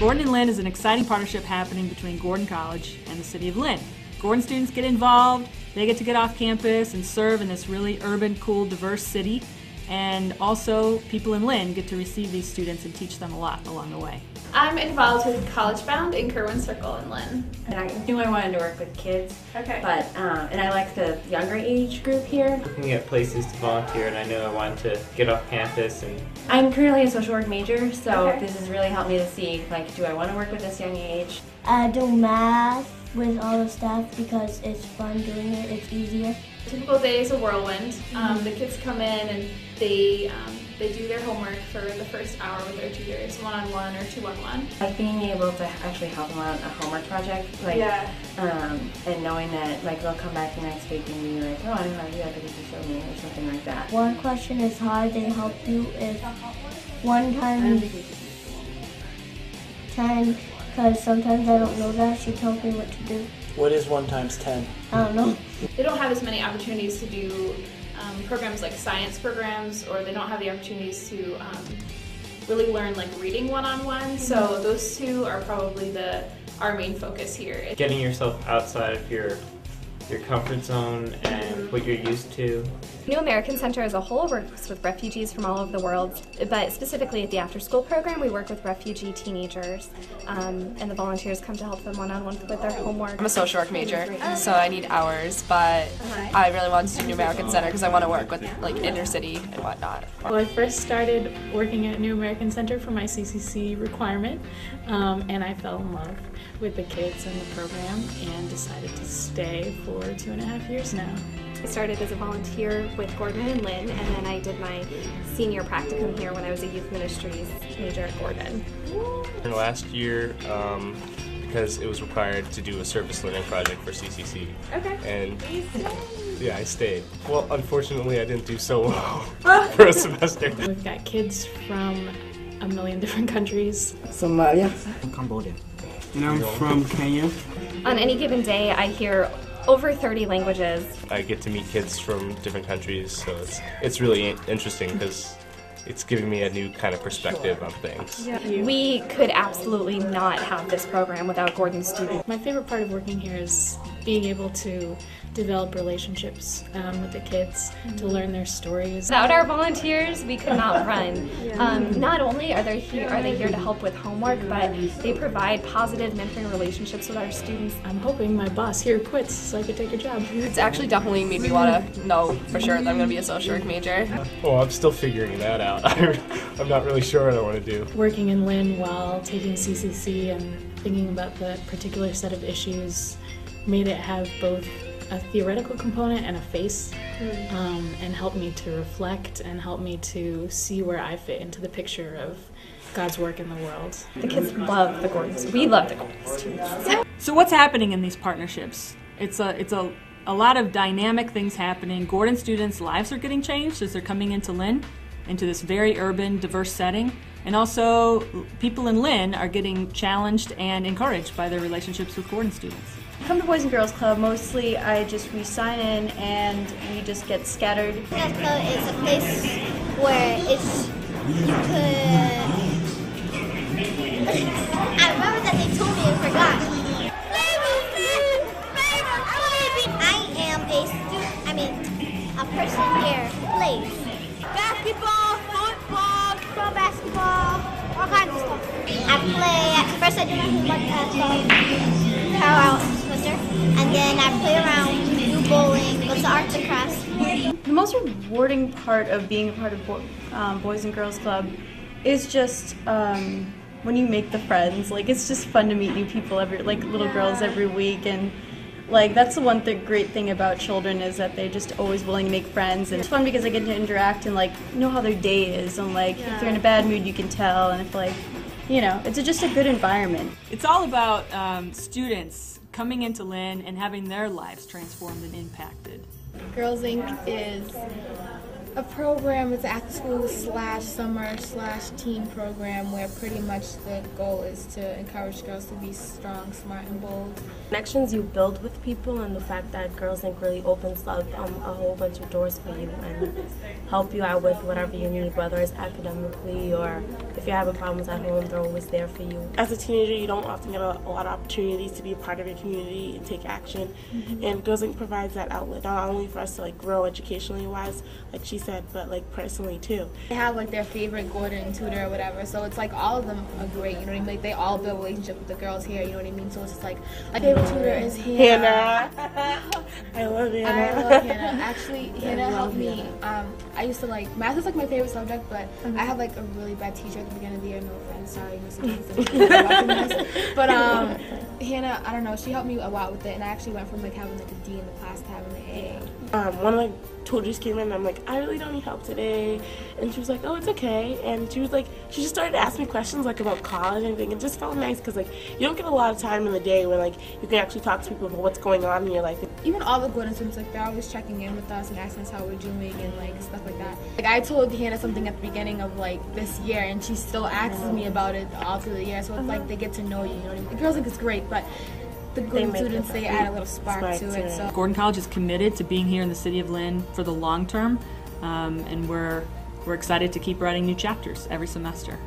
Gordon and Lynn is an exciting partnership happening between Gordon College and the City of Lynn. Gordon students get involved, they get off campus and serve in this really urban, cool, diverse city, and also people in Lynn get to receive these students and teach them a lot along the way. I'm involved with College Bound in Kerwin Circle in Lynn. And I knew I wanted to work with kids, Okay. but and I like the younger age group here. Looking at places to volunteer, and I knew I wanted to get off campus. And I'm currently a social work major, so Okay. this has really helped me to see, like, do I want to work with this young age? I do math with all the stuff because it's fun doing it, it's easier. Typical day is a whirlwind. The kids come in and they do their homework for the first hour with their tutors, one-on-one or two-on-one. Like being able to actually help them on a homework project, like, and knowing that, like, they'll come back the next week and be like, oh, I don't know how to do that because you showed me, or something like that. One question is hard, they help you if 1 times 10, because sometimes I don't know that, she tells me what to do. What is 1 times 10? I don't know. They don't have as many opportunities to do programs like science programs, or they don't have the opportunities to really learn like reading one-on-one. So those two are probably our main focus here. getting yourself outside of your comfort zone and what you're used to. New American Center as a whole works with refugees from all over the world, but specifically at the after-school program we work with refugee teenagers, and the volunteers come to help them one-on-one with their homework. I'm a social work major, so I need hours, but I really want to do New American Center because I want to work with like inner city and whatnot. Well, I first started working at New American Center for my CCC requirement, and I fell in love with the kids and the program and decided to stay for 2.5 years now. I started as a volunteer with Gordon and Lynn, and then I did my senior practicum here when I was a youth ministries major at Gordon. In last year, because it was required to do a service learning project for CCC. Okay. And yeah, I stayed. Well, unfortunately, I didn't do so well for a semester. We've got kids from a million different countries. Somalia. Cambodia. And I'm from Kenya. On any given day I hear over 30 languages. I get to meet kids from different countries, so it's really interesting because it's giving me a new kind of perspective on things. We could absolutely not have this program without Gordon students. My favorite part of working here is being able to develop relationships with the kids, to learn their stories. Without our volunteers, we could not run. Not only are they here to help with homework, but they provide positive mentoring relationships with our students. I'm hoping my boss here quits so I could take a job. It's actually definitely made me want to know for sure that I'm going to be a social work major. Well, I'm still figuring that out. I'm not really sure what I want to do. Working in Lynn while taking CCC and thinking about the particular set of issues made it have both a theoretical component and a face, and helped me to reflect and help me to see where I fit into the picture of God's work in the world. The kids love the Gordons. We love the Gordon students. So what's happening in these partnerships? It's a lot of dynamic things happening. Gordon students' lives are getting changed as they're coming into Lynn, into this very urban, diverse setting. And also, people in Lynn are getting challenged and encouraged by their relationships with Gordon students. Come to Boys and Girls Club. Mostly we sign in and we just get scattered. Girls Club is a place where you could... I remember that they told me and forgot. I am a person here who plays basketball, football, basketball, all kinds of stuff. First I do like power splinter, and then I play around, do bowling, go to arts and crafts. The most rewarding part of being a part of Boys and Girls Club is just when you make the friends. Like, it's just fun to meet new people, little girls every week, and like that's the one great thing about children is that they're just always willing to make friends, and it's fun because I get to interact and like know how their day is, and like if they're in a bad mood you can tell, and if like, you know, it's just a good environment. It's all about students coming into Lynn and having their lives transformed and impacted. Girls Inc. is A program is an after-school / summer / teen program where pretty much the goal is to encourage girls to be strong, smart, and bold. Connections you build with people, and the fact that Girls Inc. really opens up a whole bunch of doors for you and help you out with whatever you need, whether it's academically or if you're having problems at home, they're always there for you. As a teenager, you don't often get a lot of opportunities to be a part of your community and take action, and Girls Inc. provides that outlet, not only for us to like grow educationally wise, like she said, but like personally too. They have like their favorite Gordon tutor or whatever, so it's like all of them are great, you know what I mean? Like they all build a relationship with the girls here, you know what I mean? So it's just like, my favorite tutor is Hannah. I love Hannah. I love Hannah. Actually, Hannah helped me. I used to like, math is like my favorite subject, but I had like a really bad teacher at the beginning of the year, no offense, sorry, but Hannah, I don't know, she helped me a lot with it, and I actually went from like having like a D in the class to having an A. One of the tutors came in and I'm like, I really don't need help today, and she was like, oh, it's okay, and she was like, she just started to ask me questions like about college and everything. It just felt nice because like you don't get a lot of time in the day when like you can actually talk to people about what's going on in your life. Even all the Gordon students, like they're always checking in with us and asking us how we're doing and like stuff like that. Like I told Hannah something at the beginning of like this year, and she still asks me about it all through the year, so it's like they get to know you, you know what I mean? The Girls think it's great, but the Gordon students, they add a little spark to it. So Gordon College is committed to being here in the city of Lynn for the long term, and we're excited to keep writing new chapters every semester.